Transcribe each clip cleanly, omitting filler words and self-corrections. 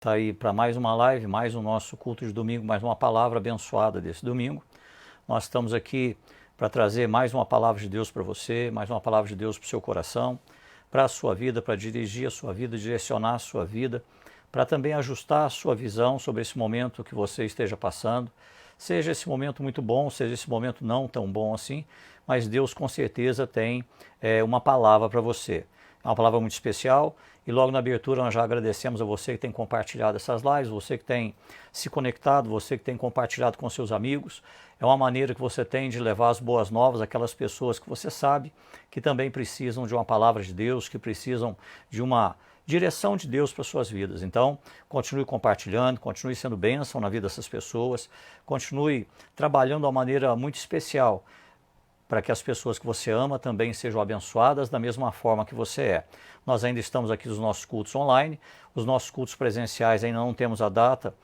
Está aí para mais uma live, mais um nosso culto de domingo, mais uma palavra abençoada desse domingo. Nós estamos aqui para trazer mais uma palavra de Deus para você, mais uma palavra de Deus para o seu coração, para a sua vida, para dirigir a sua vida, direcionar a sua vida, para também ajustar a sua visão sobre esse momento que você esteja passando. Seja esse momento muito bom, seja esse momento não tão bom assim, mas Deus com certeza tem uma palavra para você. É uma palavra muito especial e logo na abertura nós já agradecemos a você que tem compartilhado essas lives, você que tem se conectado, você que tem compartilhado com seus amigos. É uma maneira que você tem de levar as boas novas àquelas pessoas que você sabe que também precisam de uma palavra de Deus, que precisam de uma direção de Deus para suas vidas. Então, continue compartilhando, continue sendo bênção na vida dessas pessoas, continue trabalhando de uma maneira muito especial para que as pessoas que você ama também sejam abençoadas da mesma forma que você é. Nós ainda estamos aqui nos nossos cultos online, os nossos cultos presenciais ainda não temos a data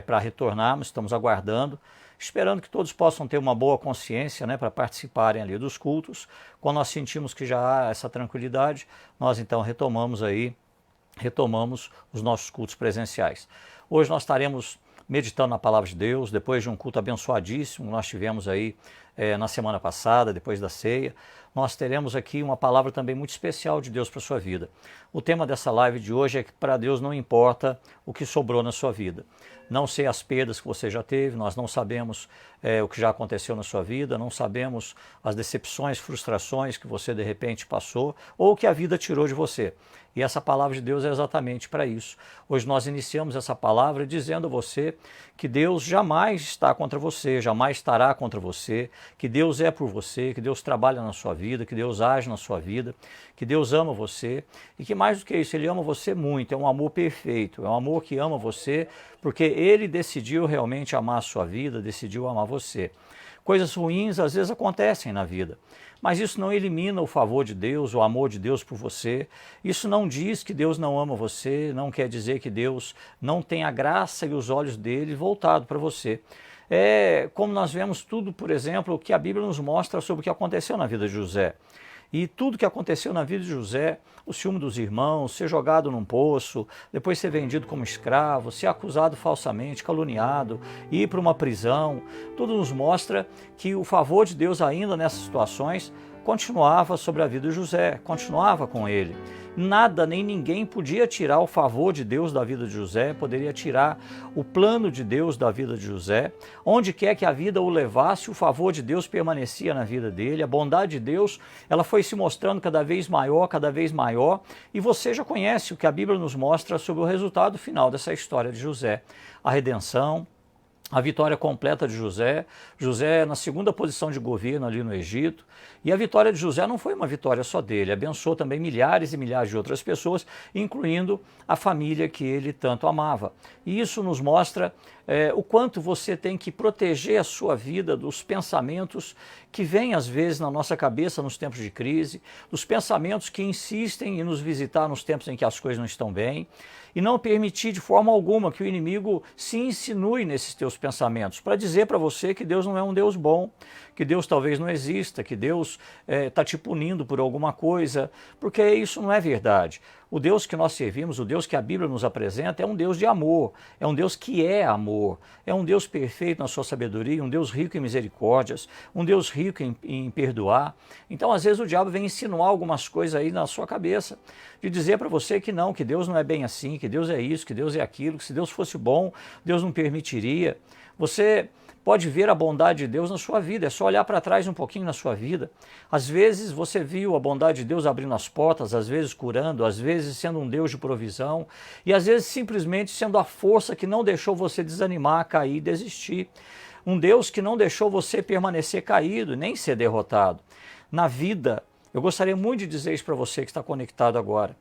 para retornarmos, estamos aguardando, esperando que todos possam ter uma boa consciência, né, para participarem ali dos cultos. Quando nós sentimos que já há essa tranquilidade, nós então retomamos os nossos cultos presenciais. Hoje nós estaremos meditando na palavra de Deus, depois de um culto abençoadíssimo que nós tivemos aí na semana passada, depois da ceia. Nós teremos aqui uma palavra também muito especial de Deus para a sua vida. O tema dessa live de hoje é que para Deus não importa o que sobrou na sua vida. Não sei as perdas que você já teve, nós não sabemos o que já aconteceu na sua vida, não sabemos as decepções, frustrações que você de repente passou ou que a vida tirou de você. E essa palavra de Deus é exatamente para isso. Hoje nós iniciamos essa palavra dizendo a você que Deus jamais está contra você, jamais estará contra você, que Deus é por você, que Deus trabalha na sua vida, que Deus age na sua vida, que Deus ama você e que mais do que isso, Ele ama você muito, é um amor perfeito, é um amor que ama você porque Ele decidiu realmente amar a sua vida, decidiu amar você. Coisas ruins às vezes acontecem na vida, mas isso não elimina o favor de Deus, o amor de Deus por você. Isso não diz que Deus não ama você, não quer dizer que Deus não tem a graça e os olhos dele voltados para você. É como nós vemos tudo, por exemplo, o que a Bíblia nos mostra sobre o que aconteceu na vida de José. E tudo que aconteceu na vida de José, o ciúme dos irmãos, ser jogado num poço, depois ser vendido como escravo, ser acusado falsamente, caluniado, ir para uma prisão, tudo nos mostra que o favor de Deus ainda nessas situações continuava sobre a vida de José, continuava com ele. Nada nem ninguém podia tirar o favor de Deus da vida de José, poderia tirar o plano de Deus da vida de José. Onde quer que a vida o levasse, o favor de Deus permanecia na vida dele, a bondade de Deus ela foi se mostrando cada vez maior, e você já conhece o que a Bíblia nos mostra sobre o resultado final dessa história de José. A redenção, a vitória completa de José, José na segunda posição de governo ali no Egito, e a vitória de José não foi uma vitória só dele, abençoou também milhares e milhares de outras pessoas, incluindo a família que ele tanto amava. E isso nos mostra o quanto você tem que proteger a sua vida dos pensamentos que vêm às vezes na nossa cabeça nos tempos de crise, dos pensamentos que insistem em nos visitar nos tempos em que as coisas não estão bem, e não permitir de forma alguma que o inimigo se insinue nesses teus pensamentos, para dizer para você que Deus não é um Deus bom, que Deus talvez não exista, que Deus está te punindo por alguma coisa, porque isso não é verdade. O Deus que nós servimos, o Deus que a Bíblia nos apresenta é um Deus de amor, é um Deus que é amor, é um Deus perfeito na sua sabedoria, um Deus rico em misericórdias, um Deus rico em perdoar. Então às vezes o diabo vem insinuar algumas coisas aí na sua cabeça, de dizer para você que não, que Deus não é bem assim, que Deus é isso, que Deus é aquilo, que se Deus fosse bom, Deus não permitiria. Você pode ver a bondade de Deus na sua vida, é só olhar para trás um pouquinho na sua vida. Às vezes você viu a bondade de Deus abrindo as portas, às vezes curando, às vezes sendo um Deus de provisão, e às vezes simplesmente sendo a força que não deixou você desanimar, cair e desistir. Um Deus que não deixou você permanecer caído, nem ser derrotado. Na vida, eu gostaria muito de dizer isso para você que está conectado agora.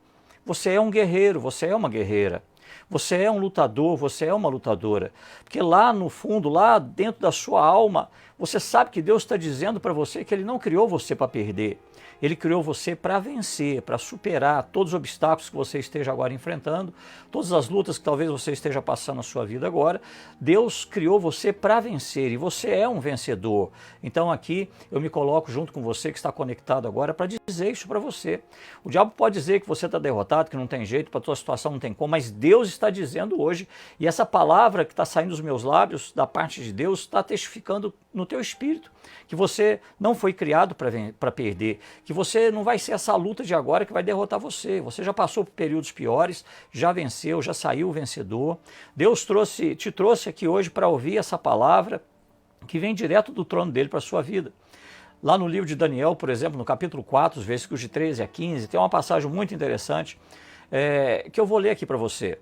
Você é um guerreiro, você é uma guerreira. Você é um lutador, você é uma lutadora. Porque lá no fundo, lá dentro da sua alma, você sabe que Deus está dizendo para você que Ele não criou você para perder. Ele criou você para vencer, para superar todos os obstáculos que você esteja agora enfrentando, todas as lutas que talvez você esteja passando na sua vida agora. Deus criou você para vencer e você é um vencedor. Então aqui eu me coloco junto com você que está conectado agora para dizer isso para você. O diabo pode dizer que você está derrotado, que não tem jeito, para a tua situação não tem como, mas Deus Deus está dizendo hoje, e essa palavra que está saindo dos meus lábios, da parte de Deus, está testificando no teu espírito, que você não foi criado para perder, que você não vai ser essa luta de agora que vai derrotar você. Você já passou por períodos piores, já venceu, já saiu vencedor. Deus te trouxe aqui hoje para ouvir essa palavra que vem direto do trono dele para a sua vida. Lá no livro de Daniel, por exemplo, no capítulo 4, os versículos de 13 a 15, tem uma passagem muito interessante que eu vou ler aqui para você.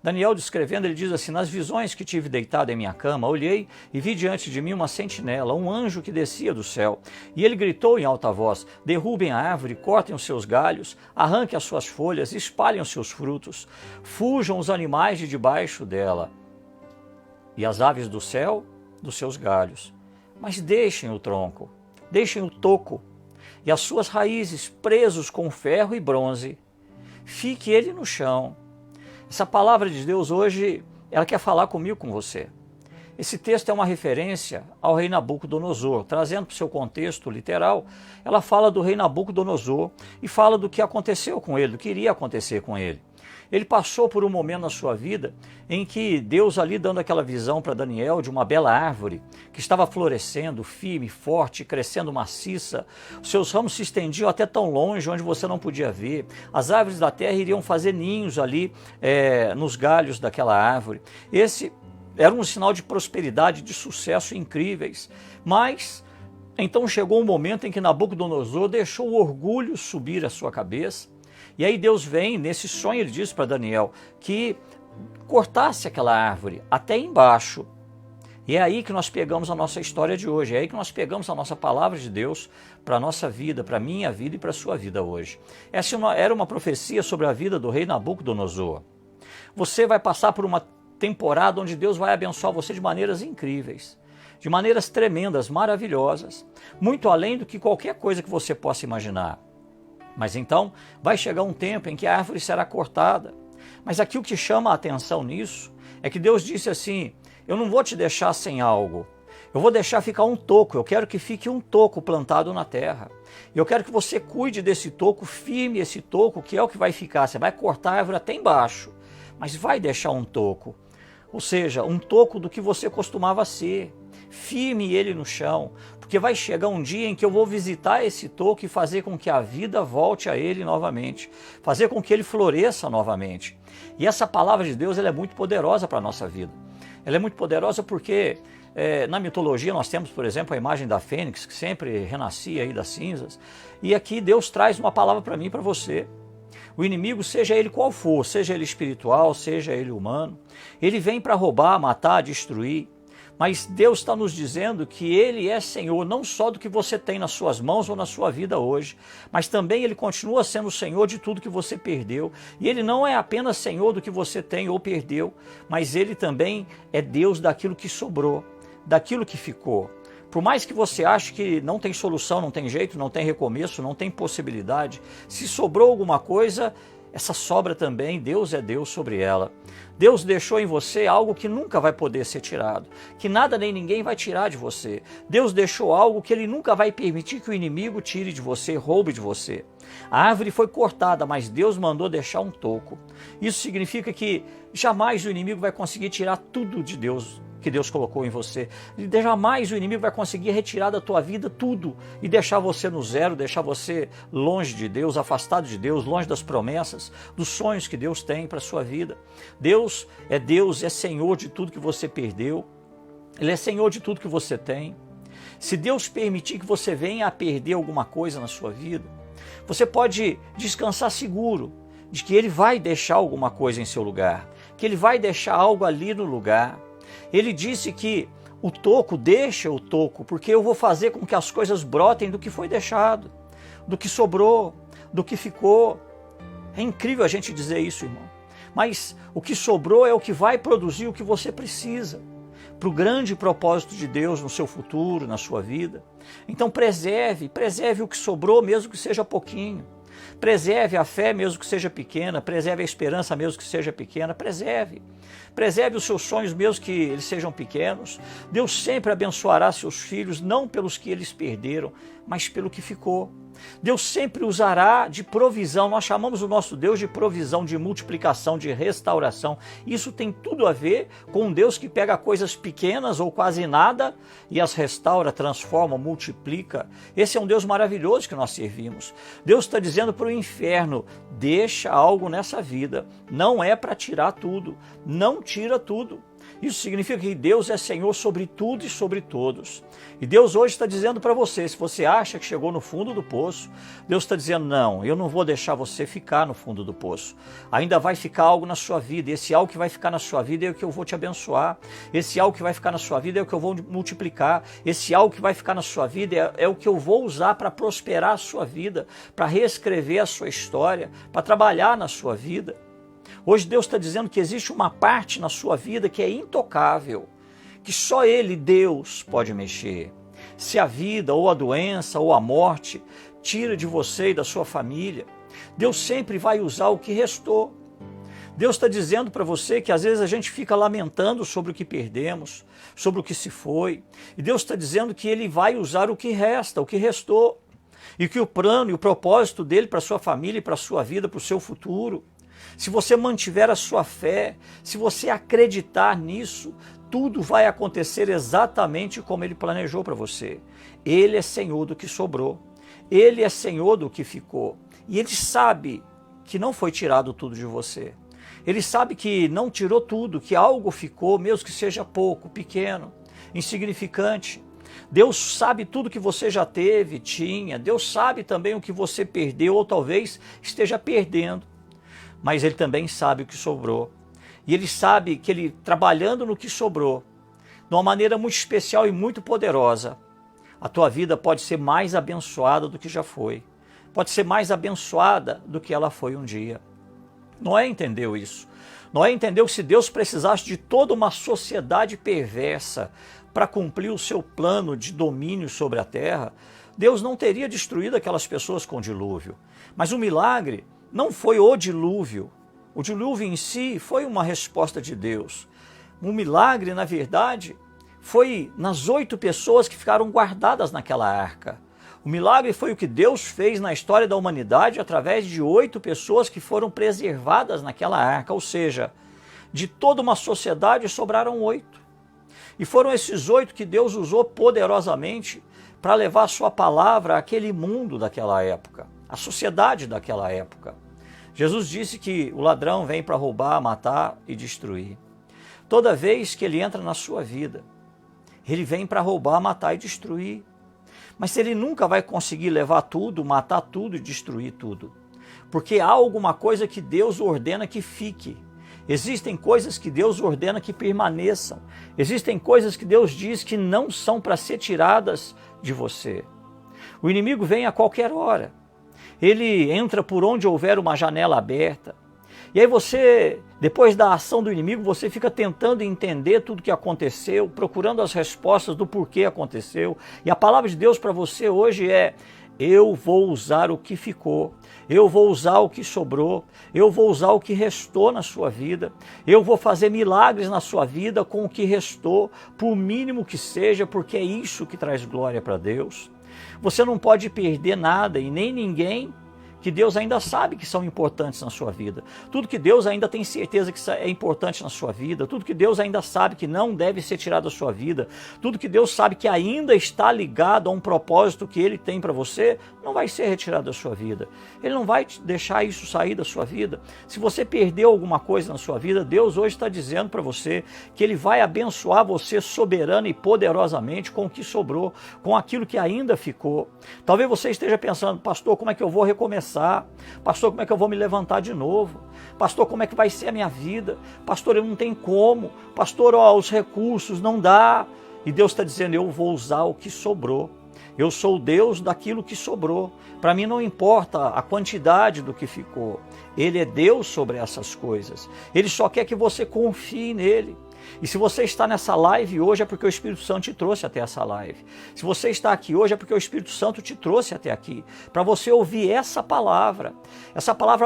Daniel descrevendo, ele diz assim: nas visões que tive deitado em minha cama, olhei e vi diante de mim uma sentinela, um anjo que descia do céu. E ele gritou em alta voz: derrubem a árvore, cortem os seus galhos, arranquem as suas folhas, espalhem os seus frutos, fujam os animais de debaixo dela e as aves do céu dos seus galhos. Mas deixem o tronco, deixem o toco e as suas raízes presos com ferro e bronze. Fique ele no chão. Essa palavra de Deus hoje, ela quer falar comigo, com você. Esse texto é uma referência ao rei Nabucodonosor, trazendo para o seu contexto literal, ela fala do rei Nabucodonosor e fala do que aconteceu com ele, do que iria acontecer com ele. Ele passou por um momento na sua vida em que Deus ali dando aquela visão para Daniel de uma bela árvore que estava florescendo, firme, forte, crescendo maciça. Os seus ramos se estendiam até tão longe onde você não podia ver. As árvores da terra iriam fazer ninhos ali nos galhos daquela árvore. Esse era um sinal de prosperidade, de sucesso incríveis. Mas então chegou um momento em que Nabucodonosor deixou o orgulho subir à sua cabeça. E aí Deus vem, nesse sonho ele diz para Daniel que cortasse aquela árvore até embaixo. E é aí que nós pegamos a nossa história de hoje, é aí que nós pegamos a nossa palavra de Deus para a nossa vida, para a minha vida e para a sua vida hoje. Essa era uma profecia sobre a vida do rei Nabucodonosor. Você vai passar por uma temporada onde Deus vai abençoar você de maneiras incríveis, de maneiras tremendas, maravilhosas, muito além do que qualquer coisa que você possa imaginar. Mas então vai chegar um tempo em que a árvore será cortada. Mas aqui o que chama a atenção nisso é que Deus disse assim: eu não vou te deixar sem algo, eu vou deixar ficar um toco, eu quero que fique um toco plantado na terra. Eu quero que você cuide desse toco, firme esse toco, que é o que vai ficar. Você vai cortar a árvore até embaixo, mas vai deixar um toco. Ou seja, um toco do que você costumava ser. Firme ele no chão, porque vai chegar um dia em que eu vou visitar esse toco e fazer com que a vida volte a ele novamente, fazer com que ele floresça novamente. E essa palavra de Deus, ela é muito poderosa para a nossa vida. Ela é muito poderosa porque na mitologia nós temos, por exemplo, a imagem da fênix, que sempre renascia aí das cinzas, e aqui Deus traz uma palavra para mim e para você. O inimigo, seja ele qual for, seja ele espiritual, seja ele humano, ele vem para roubar, matar, destruir. Mas Deus está nos dizendo que Ele é Senhor não só do que você tem nas suas mãos ou na sua vida hoje, mas também Ele continua sendo Senhor de tudo que você perdeu. E Ele não é apenas Senhor do que você tem ou perdeu, mas Ele também é Deus daquilo que sobrou, daquilo que ficou. Por mais que você ache que não tem solução, não tem jeito, não tem recomeço, não tem possibilidade, se sobrou alguma coisa, essa sobra também, Deus é Deus sobre ela. Deus deixou em você algo que nunca vai poder ser tirado, que nada nem ninguém vai tirar de você. Deus deixou algo que Ele nunca vai permitir que o inimigo tire de você, roube de você. A árvore foi cortada, mas Deus mandou deixar um toco. Isso significa que jamais o inimigo vai conseguir tirar tudo de Deus, que Deus colocou em você. Jamais o inimigo vai conseguir retirar da tua vida tudo e deixar você no zero, deixar você longe de Deus, afastado de Deus, longe das promessas, dos sonhos que Deus tem para a sua vida. Deus, é Senhor de tudo que você perdeu. Ele é Senhor de tudo que você tem. Se Deus permitir que você venha a perder alguma coisa na sua vida, você pode descansar seguro de que Ele vai deixar alguma coisa em seu lugar, que Ele vai deixar algo ali no lugar. Ele disse que o toco, deixa o toco, porque eu vou fazer com que as coisas brotem do que foi deixado, do que sobrou, do que ficou. É incrível a gente dizer isso, irmão. Mas o que sobrou é o que vai produzir o que você precisa para o grande propósito de Deus no seu futuro, na sua vida. Então preserve o que sobrou, mesmo que seja pouquinho. Preserve a fé, mesmo que seja pequena. Preserve a esperança, mesmo que seja pequena. Preserve os seus sonhos, mesmo que eles sejam pequenos. Deus sempre abençoará seus filhos, não pelos que eles perderam, mas pelo que ficou. Deus sempre usará de provisão. Nós chamamos o nosso Deus de provisão, de multiplicação, de restauração. Isso tem tudo a ver com um Deus que pega coisas pequenas ou quase nada e as restaura, transforma, multiplica. Esse é um Deus maravilhoso que nós servimos. Deus está dizendo para o inferno, deixa algo nessa vida. Não é para tirar tudo, não tira tudo. Isso significa que Deus é Senhor sobre tudo e sobre todos. E Deus hoje está dizendo para você, se você acha que chegou no fundo do poço, Deus está dizendo, não, eu não vou deixar você ficar no fundo do poço. Ainda vai ficar algo na sua vida, e esse algo que vai ficar na sua vida é o que eu vou te abençoar. Esse algo que vai ficar na sua vida é o que eu vou multiplicar. Esse algo que vai ficar na sua vida é o que eu vou usar para prosperar a sua vida, para reescrever a sua história, para trabalhar na sua vida. Hoje Deus está dizendo que existe uma parte na sua vida que é intocável, que só Ele, Deus, pode mexer. Se a vida, ou a doença, ou a morte tira de você e da sua família, Deus sempre vai usar o que restou. Deus está dizendo para você que às vezes a gente fica lamentando sobre o que perdemos, sobre o que se foi, e Deus está dizendo que Ele vai usar o que resta, o que restou, e que o plano e o propósito dEle para a sua família e para a sua vida, para o seu futuro, se você mantiver a sua fé, se você acreditar nisso, tudo vai acontecer exatamente como Ele planejou para você. Ele é Senhor do que sobrou. Ele é Senhor do que ficou. E Ele sabe que não foi tirado tudo de você. Ele sabe que não tirou tudo, que algo ficou, mesmo que seja pouco, pequeno, insignificante. Deus sabe tudo que você já teve, tinha. Deus sabe também o que você perdeu ou talvez esteja perdendo. Mas Ele também sabe o que sobrou. E Ele sabe que Ele, trabalhando no que sobrou, de uma maneira muito especial e muito poderosa, a tua vida pode ser mais abençoada do que já foi. Pode ser mais abençoada do que ela foi um dia. Noé entendeu isso. Noé entendeu que se Deus precisasse de toda uma sociedade perversa para cumprir o seu plano de domínio sobre a terra, Deus não teria destruído aquelas pessoas com o dilúvio. Mas o milagre não foi o dilúvio. O dilúvio em si foi uma resposta de Deus. O milagre, na verdade, foi nas 8 pessoas que ficaram guardadas naquela arca. O milagre foi o que Deus fez na história da humanidade através de 8 pessoas que foram preservadas naquela arca. Ou seja, de toda uma sociedade sobraram 8. E foram esses 8 que Deus usou poderosamente para levar a sua palavra àquele mundo daquela época, à sociedade daquela época. Jesus disse que o ladrão vem para roubar, matar e destruir. Toda vez que ele entra na sua vida, ele vem para roubar, matar e destruir. Mas ele nunca vai conseguir levar tudo, matar tudo e destruir tudo. Porque há alguma coisa que Deus ordena que fique. Existem coisas que Deus ordena que permaneçam. Existem coisas que Deus diz que não são para ser tiradas de você. O inimigo vem a qualquer hora. Ele entra por onde houver uma janela aberta. E aí você, depois da ação do inimigo, você fica tentando entender tudo o que aconteceu, procurando as respostas do porquê aconteceu. E a palavra de Deus para você hoje é: eu vou usar o que ficou, eu vou usar o que sobrou, eu vou usar o que restou na sua vida, eu vou fazer milagres na sua vida com o que restou, por mínimo que seja, porque é isso que traz glória para Deus. Você não pode perder nada e nem ninguém que Deus ainda sabe que são importantes na sua vida. Tudo que Deus ainda tem certeza que é importante na sua vida, tudo que Deus ainda sabe que não deve ser tirado da sua vida, tudo que Deus sabe que ainda está ligado a um propósito que Ele tem para você, não vai ser retirado da sua vida. Ele não vai deixar isso sair da sua vida. Se você perdeu alguma coisa na sua vida, Deus hoje está dizendo para você que Ele vai abençoar você soberana e poderosamente com o que sobrou, com aquilo que ainda ficou. Talvez você esteja pensando: pastor, como é que eu vou recomeçar? Pastor, como é que eu vou me levantar de novo? Pastor, como é que vai ser a minha vida? Pastor, eu não tenho como. Pastor, os recursos não dá. E Deus está dizendo: eu vou usar o que sobrou. Eu sou o Deus daquilo que sobrou. Para mim não importa a quantidade do que ficou. Ele é Deus sobre essas coisas. Ele só quer que você confie nele. E se você está nessa live hoje é porque o Espírito Santo te trouxe até essa live. Se você está aqui hoje é porque o Espírito Santo te trouxe até aqui, para você ouvir essa palavra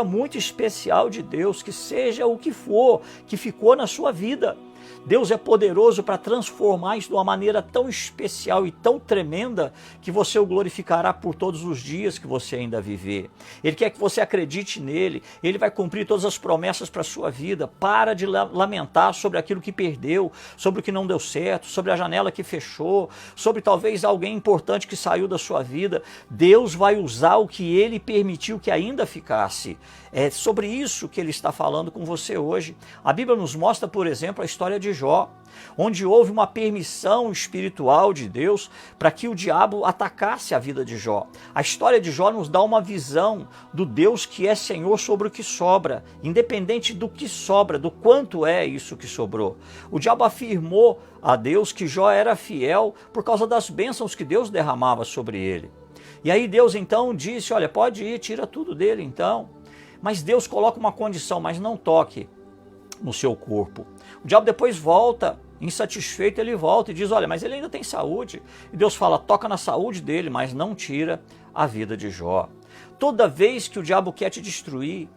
muito especial de Deus, que seja o que for, que ficou na sua vida. Deus é poderoso para transformar isso de uma maneira tão especial e tão tremenda que você o glorificará por todos os dias que você ainda viver. Ele quer que você acredite nele, ele vai cumprir todas as promessas para a sua vida. Para de lamentar sobre aquilo que perdeu, sobre o que não deu certo, sobre a janela que fechou, sobre talvez alguém importante que saiu da sua vida. Deus vai usar o que ele permitiu que ainda ficasse. É sobre isso que ele está falando com você hoje. A Bíblia nos mostra, por exemplo, a história de Jó, onde houve uma permissão espiritual de Deus para que o diabo atacasse a vida de Jó. A história de Jó nos dá uma visão do Deus que é Senhor sobre o que sobra, independente do que sobra, do quanto é isso que sobrou. O diabo afirmou a Deus que Jó era fiel por causa das bênçãos que Deus derramava sobre ele. E aí Deus então disse, olha, pode ir, tira tudo dele então. Mas Deus coloca uma condição, mas não toque no seu corpo. O diabo depois volta, insatisfeito, ele volta e diz, olha, mas ele ainda tem saúde. E Deus fala, toca na saúde dele, mas não tira a vida de Jó. Toda vez que o diabo quer te destruir,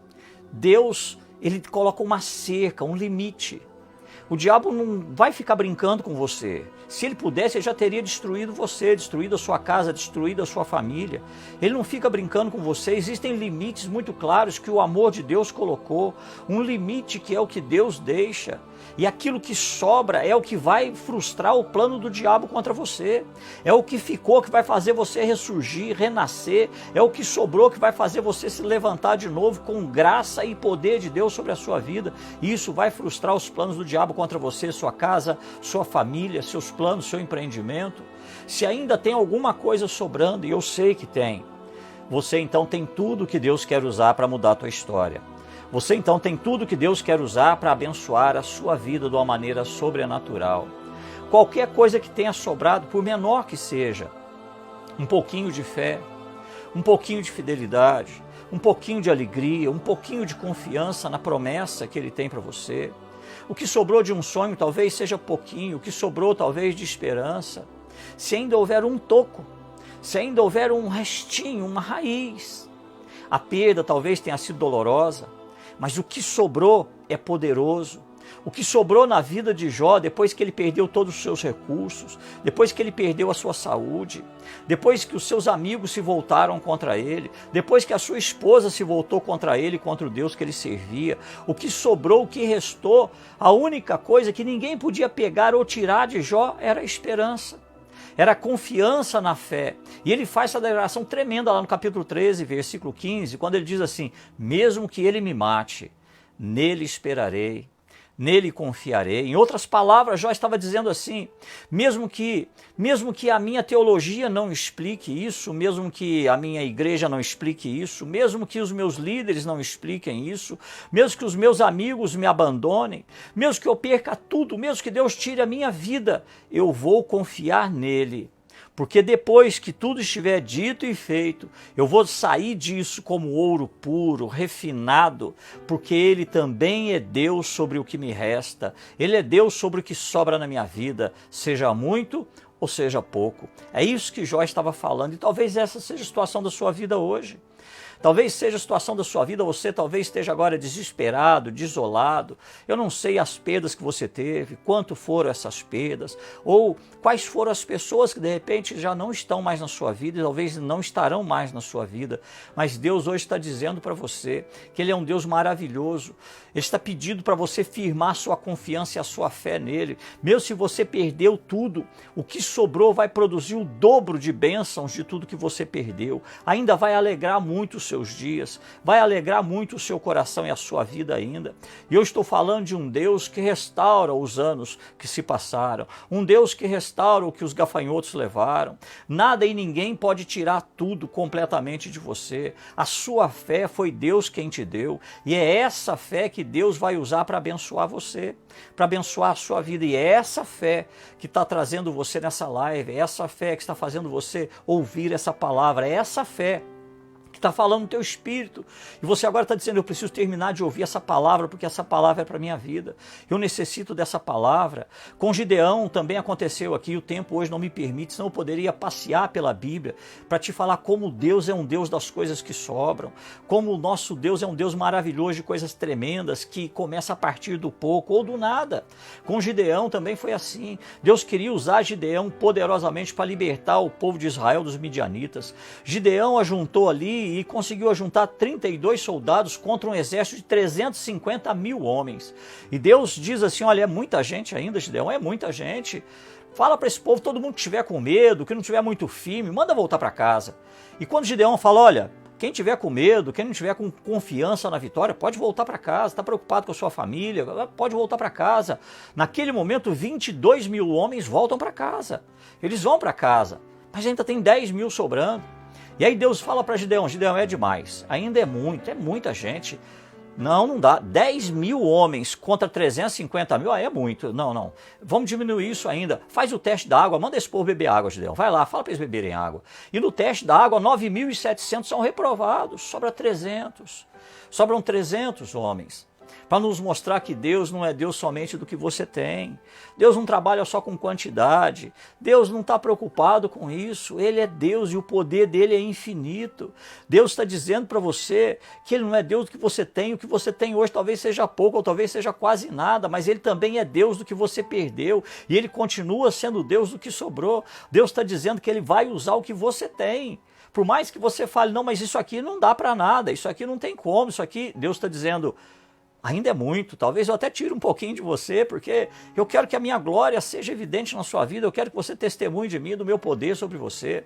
Deus, ele coloca uma cerca, um limite. O diabo não vai ficar brincando com você. Se ele pudesse, ele já teria destruído você, destruído a sua casa, destruído a sua família. Ele não fica brincando com você. Existem limites muito claros que o amor de Deus colocou. Um limite que é o que Deus deixa. E aquilo que sobra é o que vai frustrar o plano do diabo contra você. É o que ficou que vai fazer você ressurgir, renascer. É o que sobrou que vai fazer você se levantar de novo com graça e poder de Deus sobre a sua vida. E isso vai frustrar os planos do diabo contra você, sua casa, sua família, seus planos, seu empreendimento. Se ainda tem alguma coisa sobrando, e eu sei que tem, você então tem tudo que Deus quer usar para mudar a tua história. Você então tem tudo que Deus quer usar para abençoar a sua vida de uma maneira sobrenatural. Qualquer coisa que tenha sobrado, por menor que seja, um pouquinho de fé, um pouquinho de fidelidade, um pouquinho de alegria, um pouquinho de confiança na promessa que Ele tem para você. O que sobrou de um sonho talvez seja pouquinho, o que sobrou talvez de esperança. Se ainda houver um toco, se ainda houver um restinho, uma raiz, a perda talvez tenha sido dolorosa, mas o que sobrou é poderoso. O que sobrou na vida de Jó, depois que ele perdeu todos os seus recursos, depois que ele perdeu a sua saúde, depois que os seus amigos se voltaram contra ele, depois que a sua esposa se voltou contra ele, contra o Deus que ele servia, o que sobrou, o que restou, a única coisa que ninguém podia pegar ou tirar de Jó era a esperança. Era confiança na fé. E ele faz essa declaração tremenda lá no capítulo 13, versículo 15, quando ele diz assim, mesmo que ele me mate, nele esperarei, nele confiarei. Em outras palavras, Jó estava dizendo assim, mesmo que a minha teologia não explique isso, mesmo que a minha igreja não explique isso, mesmo que os meus líderes não expliquem isso, mesmo que os meus amigos me abandonem, mesmo que eu perca tudo, mesmo que Deus tire a minha vida, eu vou confiar nele. Porque depois que tudo estiver dito e feito, eu vou sair disso como ouro puro, refinado, porque Ele também é Deus sobre o que me resta. Ele é Deus sobre o que sobra na minha vida, seja muito ou seja pouco. É isso que Jó estava falando e talvez essa seja a situação da sua vida hoje. Talvez seja a situação da sua vida, você talvez esteja agora desesperado, desolado. Eu não sei as perdas que você teve, quanto foram essas perdas, ou quais foram as pessoas que de repente já não estão mais na sua vida e talvez não estarão mais na sua vida. Mas Deus hoje está dizendo para você que Ele é um Deus maravilhoso. Ele está pedindo para você firmar sua confiança e a sua fé nele. Mesmo se você perdeu tudo, o que sobrou vai produzir o dobro de bênçãos de tudo que você perdeu. Ainda vai alegrar muito os seus dias, vai alegrar muito o seu coração e a sua vida ainda. E eu estou falando de um Deus que restaura os anos que se passaram, um Deus que restaura o que os gafanhotos levaram. Nada e ninguém pode tirar tudo completamente de você. A sua fé foi Deus quem te deu, e é essa fé que Deus vai usar para abençoar você, para abençoar a sua vida. E é essa fé que está trazendo você nessa live, é essa fé que está fazendo você ouvir essa palavra, é essa fé que está falando no teu espírito. E você agora está dizendo, eu preciso terminar de ouvir essa palavra, porque essa palavra é para a minha vida. Eu necessito dessa palavra. Com Gideão também aconteceu aqui, o tempo hoje não me permite, senão eu poderia passear pela Bíblia para te falar como Deus é um Deus das coisas que sobram, como o nosso Deus é um Deus maravilhoso de coisas tremendas, que começa a partir do pouco ou do nada. Com Gideão também foi assim. Deus queria usar Gideão poderosamente para libertar o povo de Israel dos midianitas. Gideão ajuntou ali e conseguiu ajuntar 32 soldados contra um exército de 350 mil homens. E Deus diz assim, olha, é muita gente ainda, Gideão, é muita gente. Fala para esse povo, todo mundo que estiver com medo, que não estiver muito firme, manda voltar para casa. E quando Gideão fala, olha, quem tiver com medo, quem não tiver com confiança na vitória, pode voltar para casa, está preocupado com a sua família, pode voltar para casa. Naquele momento, 22 mil homens voltam para casa. Eles vão para casa, mas ainda tem 10 mil sobrando. E aí Deus fala para Gideão, Gideão, é demais, ainda é muita gente. Não dá. 10 mil homens contra 350 mil, aí é muito. Não. Vamos diminuir isso ainda. Faz o teste da água, manda esse povo beber água, Gideão. Vai lá, fala para eles beberem água. E no teste da água, 9.700 são reprovados, sobra 300. Sobram 300 homens. Para nos mostrar que Deus não é Deus somente do que você tem. Deus não trabalha só com quantidade. Deus não está preocupado com isso. Ele é Deus e o poder dele é infinito. Deus está dizendo para você que ele não é Deus do que você tem. O que você tem hoje talvez seja pouco ou talvez seja quase nada, mas ele também é Deus do que você perdeu. E ele continua sendo Deus do que sobrou. Deus está dizendo que ele vai usar o que você tem. Por mais que você fale, não, mas isso aqui não dá para nada, isso aqui não tem como, isso aqui, Deus está dizendo, ainda é muito, talvez eu até tire um pouquinho de você, porque eu quero que a minha glória seja evidente na sua vida, eu quero que você testemunhe de mim, do meu poder sobre você.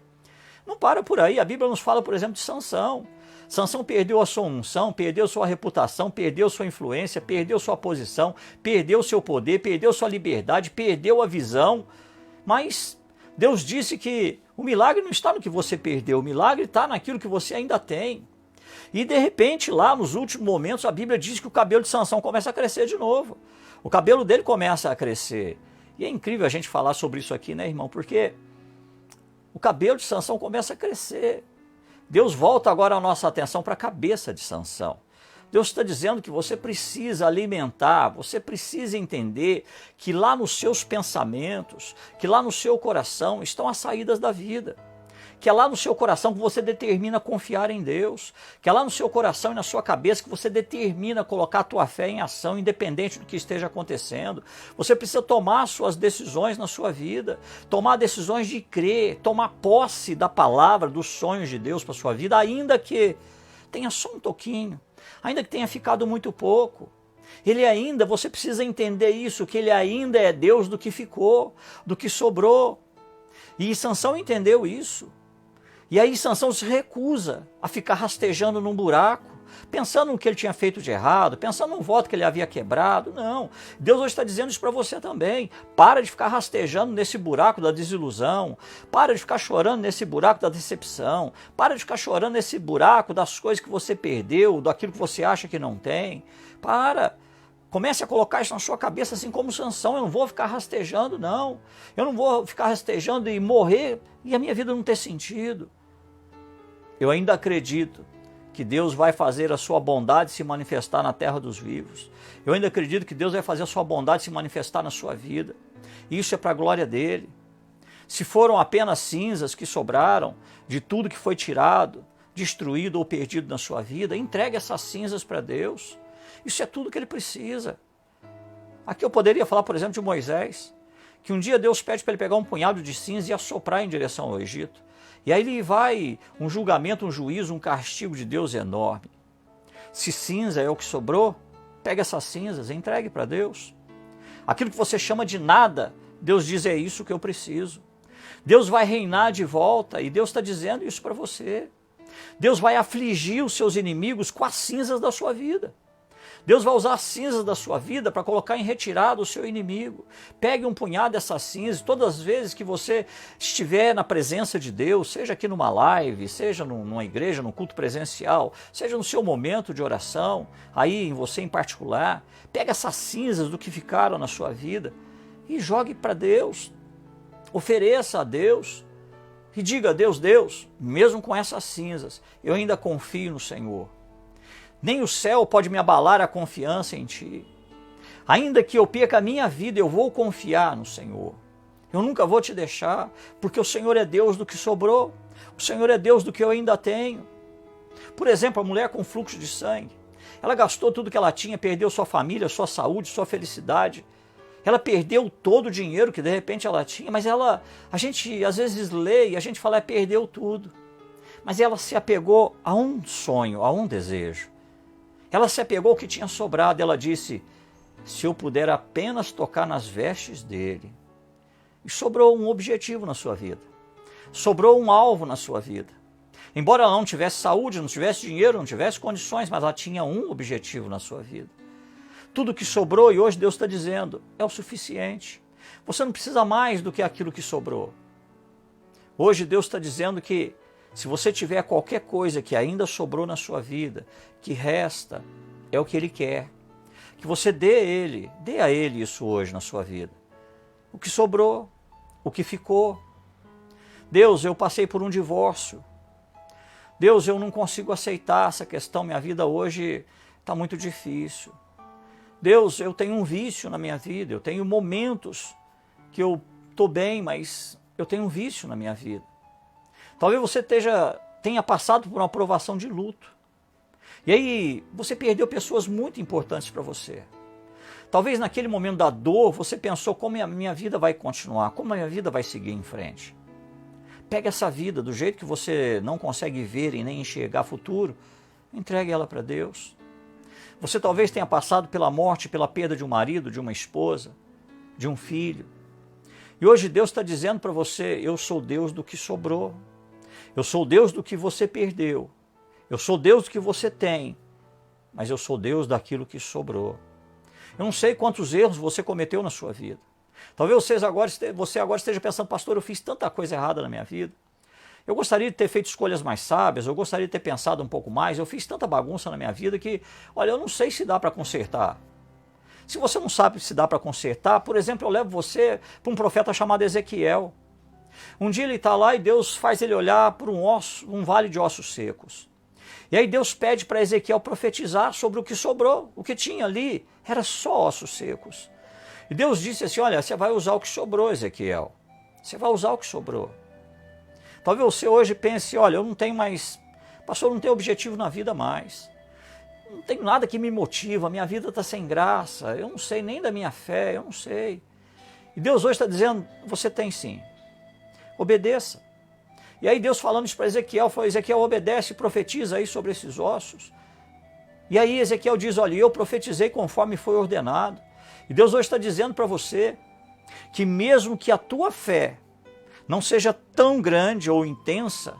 Não para por aí, a Bíblia nos fala, por exemplo, de Sansão. Sansão perdeu a sua unção, perdeu sua reputação, perdeu sua influência, perdeu sua posição, perdeu seu poder, perdeu sua liberdade, perdeu a visão, mas Deus disse que o milagre não está no que você perdeu, o milagre está naquilo que você ainda tem. E de repente, lá nos últimos momentos, a Bíblia diz que o cabelo de Sansão começa a crescer de novo. O cabelo dele começa a crescer. E é incrível a gente falar sobre isso aqui, né, irmão? Porque o cabelo de Sansão começa a crescer. Deus volta agora a nossa atenção para a cabeça de Sansão. Deus está dizendo que você precisa alimentar, você precisa entender que lá nos seus pensamentos, que lá no seu coração estão as saídas da vida. Que é lá no seu coração que você determina confiar em Deus, que é lá no seu coração e na sua cabeça que você determina colocar a tua fé em ação, independente do que esteja acontecendo. Você precisa tomar suas decisões na sua vida, tomar decisões de crer, tomar posse da palavra, dos sonhos de Deus para a sua vida, ainda que tenha só um toquinho, ainda que tenha ficado muito pouco. Ele ainda, você precisa entender isso, que ele ainda é Deus do que ficou, do que sobrou. E Sansão entendeu isso. E aí Sansão se recusa a ficar rastejando num buraco, pensando no que ele tinha feito de errado, pensando no voto que ele havia quebrado. Não, Deus hoje está dizendo isso para você também. Para de ficar rastejando nesse buraco da desilusão, para de ficar chorando nesse buraco da decepção, para de ficar chorando nesse buraco das coisas que você perdeu, daquilo que você acha que não tem. Comece a colocar isso na sua cabeça, assim como Sansão. Eu não vou ficar rastejando, não. Eu não vou ficar rastejando e morrer e a minha vida não ter sentido. Eu ainda acredito que Deus vai fazer a sua bondade se manifestar na terra dos vivos. Eu ainda acredito que Deus vai fazer a sua bondade se manifestar na sua vida. Isso é para a glória dele. Se foram apenas cinzas que sobraram de tudo que foi tirado, destruído ou perdido na sua vida, entregue essas cinzas para Deus. Isso é tudo que ele precisa. Aqui eu poderia falar, por exemplo, de Moisés, que um dia Deus pede para ele pegar um punhado de cinza e assoprar em direção ao Egito. E aí ele vai um julgamento, um juízo, um castigo de Deus enorme. Se cinza é o que sobrou, pega essas cinzas e entregue para Deus. Aquilo que você chama de nada, Deus diz, é isso que eu preciso. Deus vai reinar de volta e Deus está dizendo isso para você. Deus vai afligir os seus inimigos com as cinzas da sua vida. Deus vai usar as cinzas da sua vida para colocar em retirada o seu inimigo. Pegue um punhado dessas cinzas, todas as vezes que você estiver na presença de Deus, seja aqui numa live, seja numa igreja, num culto presencial, seja no seu momento de oração, aí em você em particular, pegue essas cinzas do que ficaram na sua vida e jogue para Deus, ofereça a Deus E diga a Deus, Deus, mesmo com essas cinzas, eu ainda confio no Senhor. Nem o céu pode me abalar a confiança em Ti. Ainda que eu perca a minha vida, eu vou confiar no Senhor. Eu nunca vou te deixar, porque o Senhor é Deus do que sobrou. O Senhor é Deus do que eu ainda tenho. Por exemplo, a mulher com fluxo de sangue. Ela gastou tudo que ela tinha, perdeu sua família, sua saúde, sua felicidade. Ela perdeu todo o dinheiro que de repente ela tinha, mas a gente às vezes lê e a gente fala, perdeu tudo. Mas ela se apegou a um sonho, a um desejo. Ela se apegou ao que tinha sobrado. Ela disse, se eu puder apenas tocar nas vestes dele. E sobrou um objetivo na sua vida. Sobrou um alvo na sua vida. Embora ela não tivesse saúde, não tivesse dinheiro, não tivesse condições, mas ela tinha um objetivo na sua vida. Tudo que sobrou, e hoje Deus está dizendo, é o suficiente. Você não precisa mais do que aquilo que sobrou. Hoje Deus está dizendo que se você tiver qualquer coisa que ainda sobrou na sua vida, que resta, é o que Ele quer. Que você dê a Ele isso hoje na sua vida. O que sobrou, o que ficou. Deus, eu passei por um divórcio. Deus, eu não consigo aceitar essa questão, minha vida hoje está muito difícil. Deus, eu tenho um vício na minha vida, eu tenho momentos que eu estou bem, mas eu tenho um vício na minha vida. Talvez você tenha passado por uma provação de luto. E aí você perdeu pessoas muito importantes para você. Talvez naquele momento da dor você pensou como a minha vida vai continuar, como a minha vida vai seguir em frente. Pega essa vida do jeito que você não consegue ver e nem enxergar futuro, entregue ela para Deus. Você talvez tenha passado pela morte, pela perda de um marido, de uma esposa, de um filho. E hoje Deus está dizendo para você, eu sou Deus do que sobrou. Eu sou Deus do que você perdeu. Eu sou Deus do que você tem. Mas eu sou Deus daquilo que sobrou. Eu não sei quantos erros você cometeu na sua vida. Talvez você agora esteja pensando, pastor, eu fiz tanta coisa errada na minha vida. Eu gostaria de ter feito escolhas mais sábias, eu gostaria de ter pensado um pouco mais, eu fiz tanta bagunça na minha vida que, olha, eu não sei se dá para consertar. Se você não sabe se dá para consertar, por exemplo, eu levo você para um profeta chamado Ezequiel. Um dia ele está lá e Deus faz ele olhar para um vale de ossos secos. E aí Deus pede para Ezequiel profetizar sobre o que sobrou. O que tinha ali era só ossos secos. E Deus disse assim, olha, você vai usar o que sobrou, Ezequiel. Você vai usar o que sobrou. Talvez você hoje pense, olha, eu não tenho mais, pastor, eu não tenho objetivo na vida mais. Não tenho nada que me motiva, a minha vida está sem graça, eu não sei nem da minha fé, eu não sei. E Deus hoje está dizendo, você tem sim. Obedeça. E aí Deus falando isso para Ezequiel, falou, Ezequiel, obedece e profetiza aí sobre esses ossos. E aí Ezequiel diz, olha, eu profetizei conforme foi ordenado. E Deus hoje está dizendo para você que mesmo que a tua fé não seja tão grande ou intensa,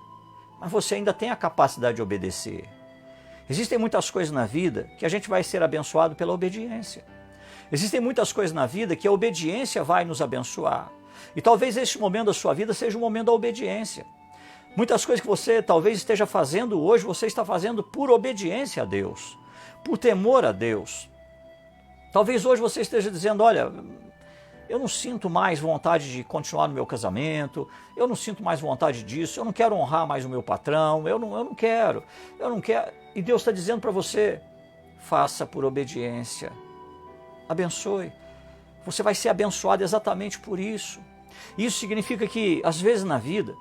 mas você ainda tem a capacidade de obedecer. Existem muitas coisas na vida que a gente vai ser abençoado pela obediência. Existem muitas coisas na vida que a obediência vai nos abençoar. E talvez este momento da sua vida seja um momento da obediência. Muitas coisas que você talvez esteja fazendo hoje, você está fazendo por obediência a Deus, por temor a Deus. Talvez hoje você esteja dizendo, olha, eu não sinto mais vontade de continuar no meu casamento, eu não sinto mais vontade disso, eu não quero honrar mais o meu patrão, eu não quero. E Deus está dizendo para você, faça por obediência, abençoe. Você vai ser abençoado exatamente por isso. Isso significa que, às vezes na vida,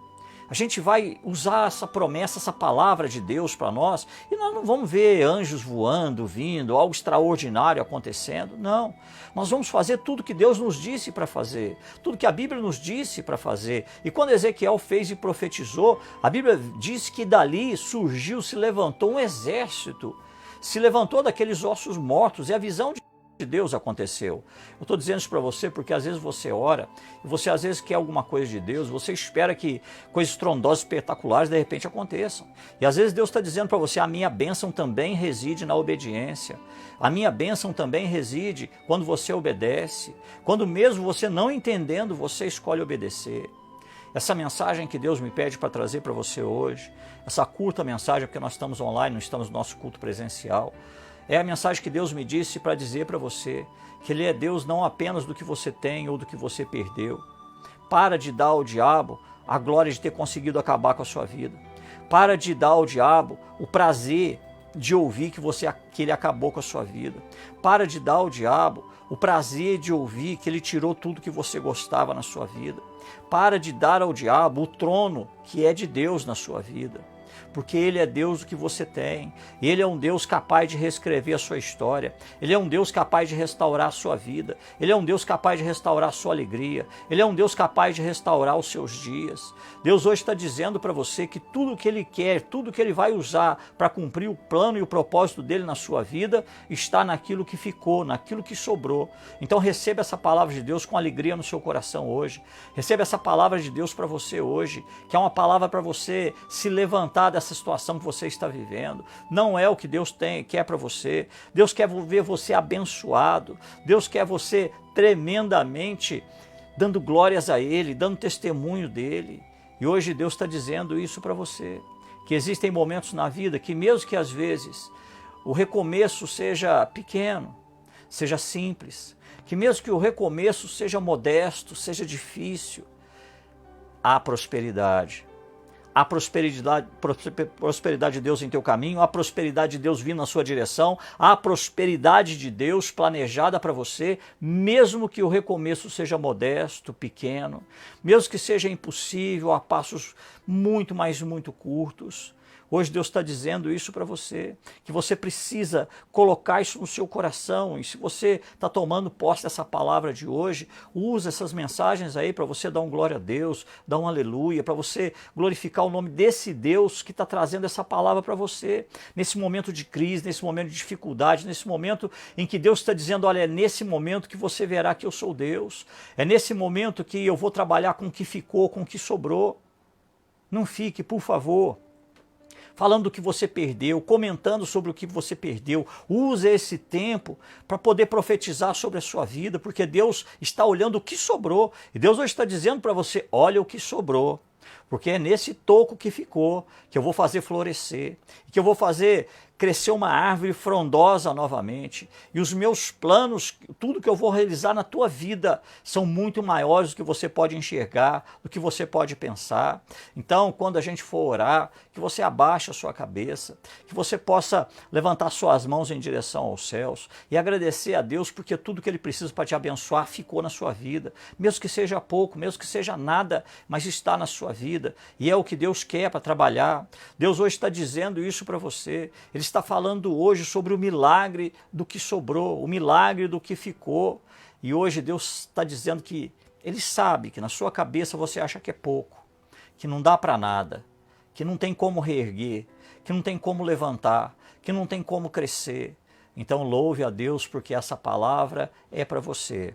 a gente vai usar essa promessa, essa palavra de Deus para nós, e nós não vamos ver anjos voando, vindo, algo extraordinário acontecendo, não. Nós vamos fazer tudo que Deus nos disse para fazer, tudo que a Bíblia nos disse para fazer. E quando Ezequiel fez e profetizou, a Bíblia diz que dali surgiu, se levantou um exército, se levantou daqueles ossos mortos, e a visão de Deus aconteceu. Eu estou dizendo isso para você porque às vezes você ora e você às vezes quer alguma coisa de Deus, você espera que coisas estrondosas, espetaculares de repente aconteçam. E às vezes Deus está dizendo para você, a minha bênção também reside na obediência. A minha bênção também reside quando você obedece. Quando mesmo você não entendendo, você escolhe obedecer. Essa mensagem que Deus me pede para trazer para você hoje, essa curta mensagem, porque nós estamos online, não estamos no nosso culto presencial, é a mensagem que Deus me disse para dizer para você que Ele é Deus não apenas do que você tem ou do que você perdeu. Para de dar ao diabo a glória de ter conseguido acabar com a sua vida. Para de dar ao diabo o prazer de ouvir que ele acabou com a sua vida. Para de dar ao diabo o prazer de ouvir que ele tirou tudo que você gostava na sua vida. Para de dar ao diabo o trono que é de Deus na sua vida. Porque Ele é Deus do que você tem. Ele é um Deus capaz de reescrever a sua história. Ele é um Deus capaz de restaurar a sua vida. Ele é um Deus capaz de restaurar a sua alegria. Ele é um Deus capaz de restaurar os seus dias. Deus hoje está dizendo para você que tudo que Ele quer, tudo que Ele vai usar para cumprir o plano e o propósito dEle na sua vida, está naquilo que ficou, naquilo que sobrou. Então receba essa palavra de Deus com alegria no seu coração hoje. Receba essa palavra de Deus para você hoje, que é uma palavra para você se levantar dessa situação que você está vivendo. Não é o que Deus quer para você. Deus quer ver você abençoado. Deus quer você tremendamente dando glórias a Ele, dando testemunho dEle. E hoje Deus está dizendo isso para você, que existem momentos na vida que mesmo que às vezes o recomeço seja pequeno, seja simples, que mesmo que o recomeço seja modesto, seja difícil, há prosperidade. Há prosperidade de Deus em teu caminho, há prosperidade de Deus vindo na sua direção, há prosperidade de Deus planejada para você, mesmo que o recomeço seja modesto, pequeno, mesmo que seja impossível, a passos muito, mas muito curtos. Hoje Deus está dizendo isso para você, que você precisa colocar isso no seu coração. E se você está tomando posse dessa palavra de hoje, usa essas mensagens aí para você dar um glória a Deus, dar um aleluia, para você glorificar o nome desse Deus que está trazendo essa palavra para você. Nesse momento de crise, nesse momento de dificuldade, nesse momento em que Deus está dizendo, olha, é nesse momento que você verá que eu sou Deus. É nesse momento que eu vou trabalhar com o que ficou, com o que sobrou. Não fique, por favor, falando do que você perdeu, comentando sobre o que você perdeu. Use esse tempo para poder profetizar sobre a sua vida, porque Deus está olhando o que sobrou. E Deus hoje está dizendo para você, olha o que sobrou. Porque é nesse toco que ficou que eu vou fazer florescer, que eu vou fazer crescer uma árvore frondosa novamente. E os meus planos, tudo que eu vou realizar na tua vida, são muito maiores do que você pode enxergar, do que você pode pensar. Então, quando a gente for orar, que você abaixe a sua cabeça, que você possa levantar suas mãos em direção aos céus e agradecer a Deus, porque tudo que Ele precisa para te abençoar ficou na sua vida, mesmo que seja pouco, mesmo que seja nada, mas está na sua vida. E é o que Deus quer para trabalhar. Deus hoje está dizendo isso para você. Ele está falando hoje sobre o milagre do que sobrou, o milagre do que ficou. E hoje Deus está dizendo que Ele sabe que na sua cabeça você acha que é pouco, que não dá para nada, que não tem como reerguer, que não tem como levantar, que não tem como crescer. Então louve a Deus, porque essa palavra é para você.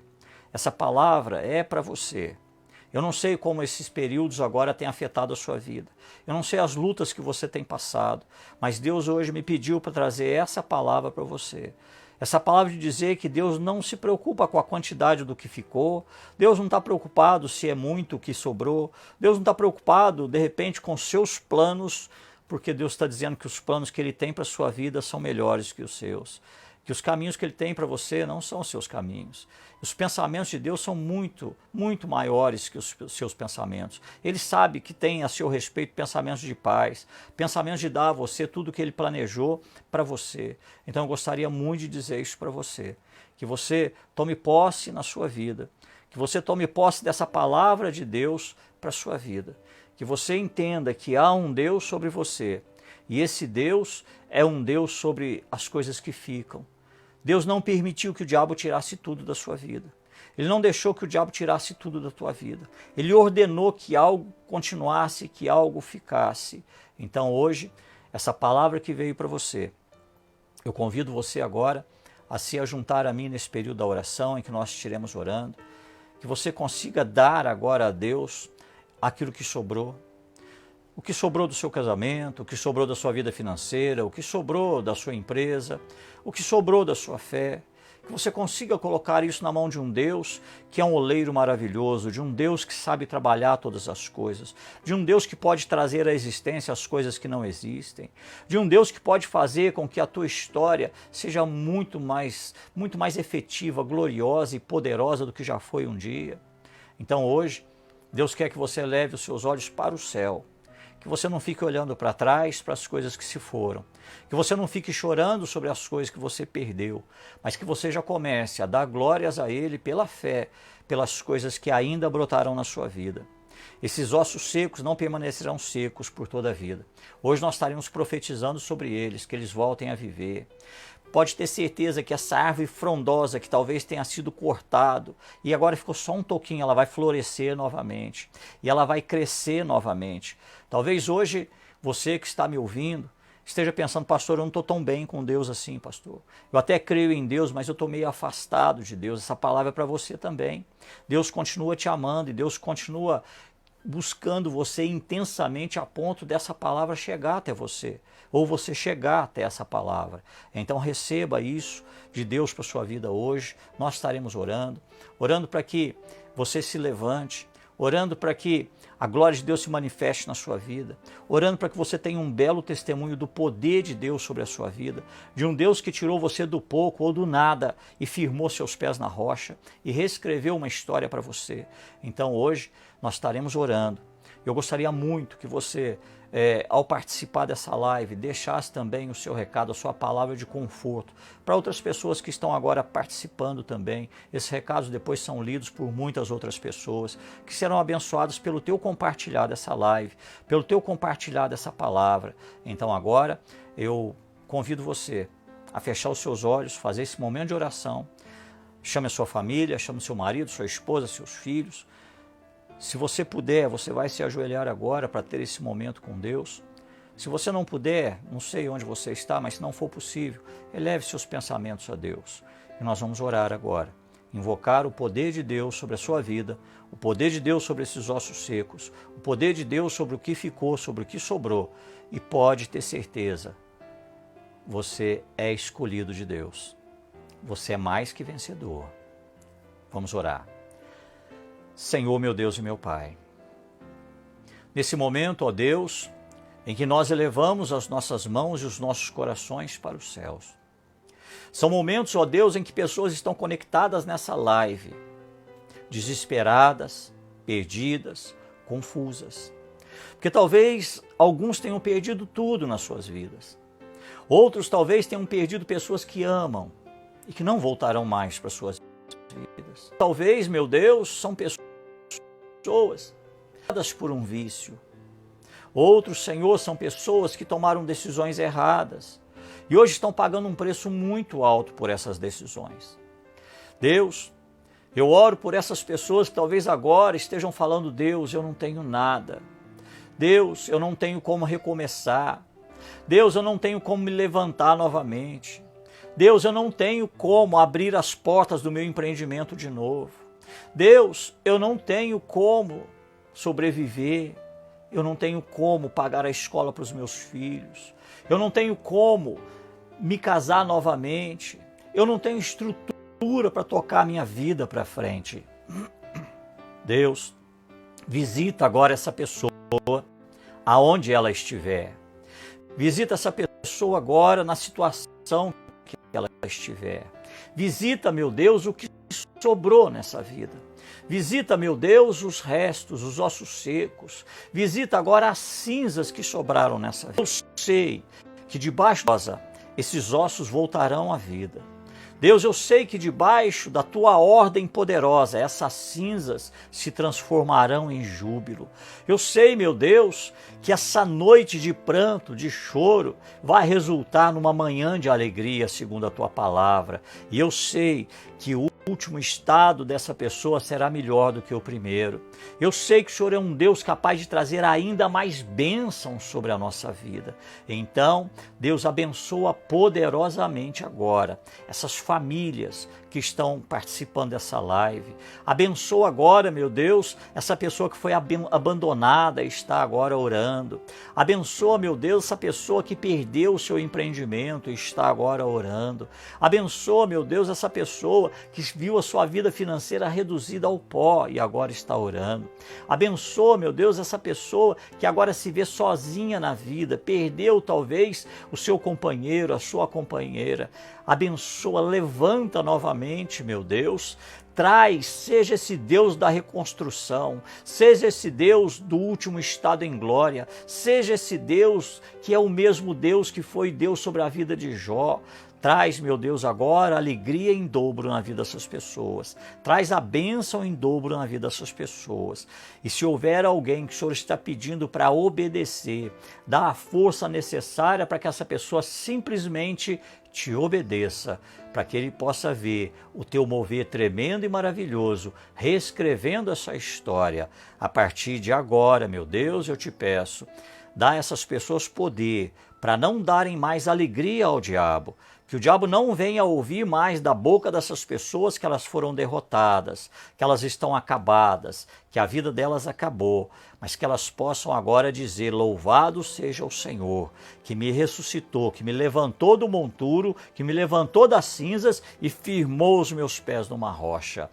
Essa palavra é para você. Eu não sei como esses períodos agora têm afetado a sua vida. Eu não sei as lutas que você tem passado, mas Deus hoje me pediu para trazer essa palavra para você. Essa palavra de dizer que Deus não se preocupa com a quantidade do que ficou, Deus não está preocupado se é muito o que sobrou, Deus não está preocupado, de repente, com seus planos, porque Deus está dizendo que os planos que Ele tem para a sua vida são melhores que os seus. Que os caminhos que Ele tem para você não são os seus caminhos. Os pensamentos de Deus são muito, muito maiores que os seus pensamentos. Ele sabe que tem a seu respeito pensamentos de paz, pensamentos de dar a você tudo o que Ele planejou para você. Então eu gostaria muito de dizer isso para você, que você tome posse na sua vida, que você tome posse dessa palavra de Deus para a sua vida, que você entenda que há um Deus sobre você, e esse Deus é um Deus sobre as coisas que ficam. Deus não permitiu que o diabo tirasse tudo da sua vida. Ele não deixou que o diabo tirasse tudo da tua vida. Ele ordenou que algo continuasse, que algo ficasse. Então hoje, essa palavra que veio para você, eu convido você agora a se ajuntar a mim nesse período da oração em que nós estiremos orando, que você consiga dar agora a Deus aquilo que sobrou. O que sobrou do seu casamento, o que sobrou da sua vida financeira, o que sobrou da sua empresa, o que sobrou da sua fé, que você consiga colocar isso na mão de um Deus que é um oleiro maravilhoso, de um Deus que sabe trabalhar todas as coisas, de um Deus que pode trazer à existência as coisas que não existem, de um Deus que pode fazer com que a tua história seja muito mais efetiva, gloriosa e poderosa do que já foi um dia. Então hoje, Deus quer que você leve os seus olhos para o céu, que você não fique olhando para trás, para as coisas que se foram, que você não fique chorando sobre as coisas que você perdeu, mas que você já comece a dar glórias a Ele pela fé, pelas coisas que ainda brotarão na sua vida. Esses ossos secos não permanecerão secos por toda a vida. Hoje nós estaremos profetizando sobre eles, que eles voltem a viver. Pode ter certeza que essa árvore frondosa que talvez tenha sido cortado e agora ficou só um toquinho, ela vai florescer novamente e ela vai crescer novamente. Talvez hoje você que está me ouvindo esteja pensando, pastor, eu não estou tão bem com Deus assim, pastor. Eu até creio em Deus, mas eu estou meio afastado de Deus. Essa palavra é para você também. Deus continua te amando e Deus continua buscando você intensamente a ponto dessa palavra chegar até você, ou você chegar até essa palavra. Então receba isso de Deus para a sua vida hoje. Nós estaremos orando para que você se levante, orando para que a glória de Deus se manifeste na sua vida, orando para que você tenha um belo testemunho do poder de Deus sobre a sua vida, de um Deus que tirou você do pouco ou do nada e firmou seus pés na rocha e reescreveu uma história para você. Então hoje nós estaremos orando. Eu gostaria muito que você, ao participar dessa live, deixasse também o seu recado, a sua palavra de conforto para outras pessoas que estão agora participando também. Esses recados depois são lidos por muitas outras pessoas que serão abençoadas pelo teu compartilhar dessa live, pelo teu compartilhar dessa palavra. Então agora eu convido você a fechar os seus olhos, fazer esse momento de oração. Chame a sua família, chame o seu marido, sua esposa, seus filhos. Se você puder, você vai se ajoelhar agora para ter esse momento com Deus. Se você não puder, não sei onde você está, mas se não for possível, eleve seus pensamentos a Deus. E nós vamos orar agora, invocar o poder de Deus sobre a sua vida, o poder de Deus sobre esses ossos secos, o poder de Deus sobre o que ficou, sobre o que sobrou. E pode ter certeza, você é escolhido de Deus. Você é mais que vencedor. Vamos orar. Senhor, meu Deus e meu Pai, nesse momento, ó Deus, em que nós elevamos as nossas mãos e os nossos corações para os céus. São momentos, ó Deus, em que pessoas estão conectadas nessa live, desesperadas, perdidas, confusas. Porque talvez alguns tenham perdido tudo nas suas vidas. Outros talvez tenham perdido pessoas que amam e que não voltarão mais para suas vidas. Talvez, meu Deus, são pessoas dadas por um vício. Outros, Senhor, são pessoas que tomaram decisões erradas e hoje estão pagando um preço muito alto por essas decisões. Deus, eu oro por essas pessoas que talvez agora estejam falando, Deus, eu não tenho nada. Deus, eu não tenho como recomeçar. Deus, eu não tenho como me levantar novamente. Deus, eu não tenho como abrir as portas do meu empreendimento de novo. Deus, eu não tenho como sobreviver. Eu não tenho como pagar a escola para os meus filhos. Eu não tenho como me casar novamente. Eu não tenho estrutura para tocar a minha vida para frente. Deus, visita agora essa pessoa aonde ela estiver. Visita essa pessoa agora na situação que ela estiver. Visita, meu Deus, o que sobrou nessa vida. Visita, meu Deus, os restos, os ossos secos. Visita agora as cinzas que sobraram nessa vida. Eu sei que debaixo esses ossos voltarão à vida. Deus, eu sei que debaixo da tua ordem poderosa, essas cinzas se transformarão em júbilo. Eu sei, meu Deus, que essa noite de pranto, de choro, vai resultar numa manhã de alegria, segundo a tua palavra. E eu sei que o último estado dessa pessoa será melhor do que o primeiro. Eu sei que o Senhor é um Deus capaz de trazer ainda mais bênçãos sobre a nossa vida. Então, Deus abençoa poderosamente agora essas famílias que estão participando dessa live. Abençoa agora, meu Deus, essa pessoa que foi abandonada e está agora orando. Abençoa, meu Deus, essa pessoa que perdeu o seu empreendimento e está agora orando. Abençoa, meu Deus, essa pessoa que viu a sua vida financeira reduzida ao pó e agora está orando. Abençoa, meu Deus, essa pessoa que agora se vê sozinha na vida, perdeu talvez o seu companheiro, a sua companheira. Abençoa, levanta novamente, meu Deus, seja esse Deus da reconstrução, seja esse Deus do último estado em glória, seja esse Deus que é o mesmo Deus que foi Deus sobre a vida de Jó. Traz, meu Deus, agora alegria em dobro na vida dessas pessoas. Traz a bênção em dobro na vida dessas pessoas. E se houver alguém que o Senhor está pedindo para obedecer, dá a força necessária para que essa pessoa simplesmente te obedeça, para que ele possa ver o teu mover tremendo e maravilhoso, reescrevendo essa história. A partir de agora, meu Deus, eu te peço, dá a essas pessoas poder para não darem mais alegria ao diabo, que o diabo não venha ouvir mais da boca dessas pessoas que elas foram derrotadas, que elas estão acabadas, que a vida delas acabou, mas que elas possam agora dizer: louvado seja o Senhor, que me ressuscitou, que me levantou do monturo, que me levantou das cinzas e firmou os meus pés numa rocha.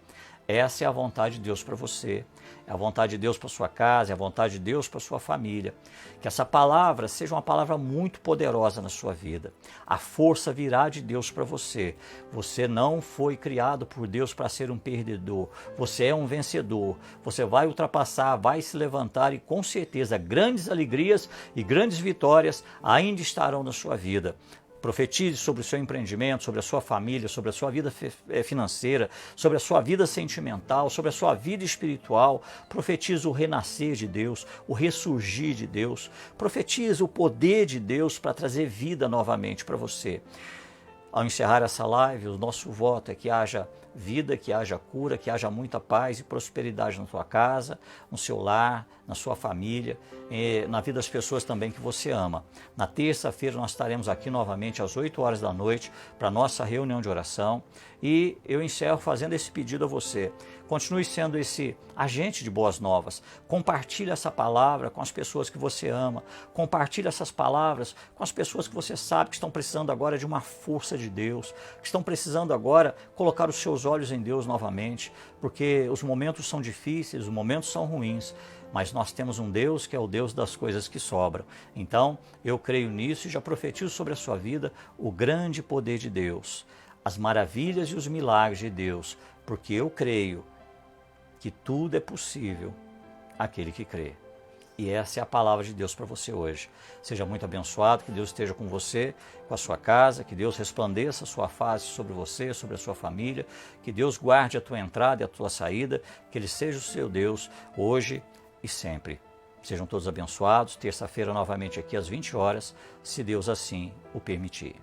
Essa é a vontade de Deus para você, é a vontade de Deus para sua casa, é a vontade de Deus para sua família. Que essa palavra seja uma palavra muito poderosa na sua vida. A força virá de Deus para você. Você não foi criado por Deus para ser um perdedor. Você é um vencedor. Você vai ultrapassar, vai se levantar e com certeza grandes alegrias e grandes vitórias ainda estarão na sua vida. Profetize sobre o seu empreendimento, sobre a sua família, sobre a sua vida financeira, sobre a sua vida sentimental, sobre a sua vida espiritual. Profetize o renascer de Deus, o ressurgir de Deus. Profetize o poder de Deus para trazer vida novamente para você. Ao encerrar essa live, o nosso voto é que haja vida, que haja cura, que haja muita paz e prosperidade na sua casa, no seu lar, na sua família, na vida das pessoas também que você ama. Na terça-feira nós estaremos aqui novamente às 8 horas da noite para a nossa reunião de oração e eu encerro fazendo esse pedido a você. Continue sendo esse agente de boas novas. Compartilhe essa palavra com as pessoas que você ama. Compartilhe essas palavras com as pessoas que você sabe que estão precisando agora de uma força de Deus, que estão precisando agora colocar os seus olhos em Deus novamente, porque os momentos são difíceis, os momentos são ruins, mas nós temos um Deus que é o Deus das coisas que sobram. Então, eu creio nisso e já profetizo sobre a sua vida o grande poder de Deus, as maravilhas e os milagres de Deus, porque eu creio que tudo é possível àquele que crê. E essa é a palavra de Deus para você hoje. Seja muito abençoado, que Deus esteja com você, com a sua casa, que Deus resplandeça a sua face sobre você, sobre a sua família, que Deus guarde a tua entrada e a tua saída, que Ele seja o seu Deus hoje e sempre. Sejam todos abençoados. Terça-feira novamente aqui às 20 horas, se Deus assim o permitir.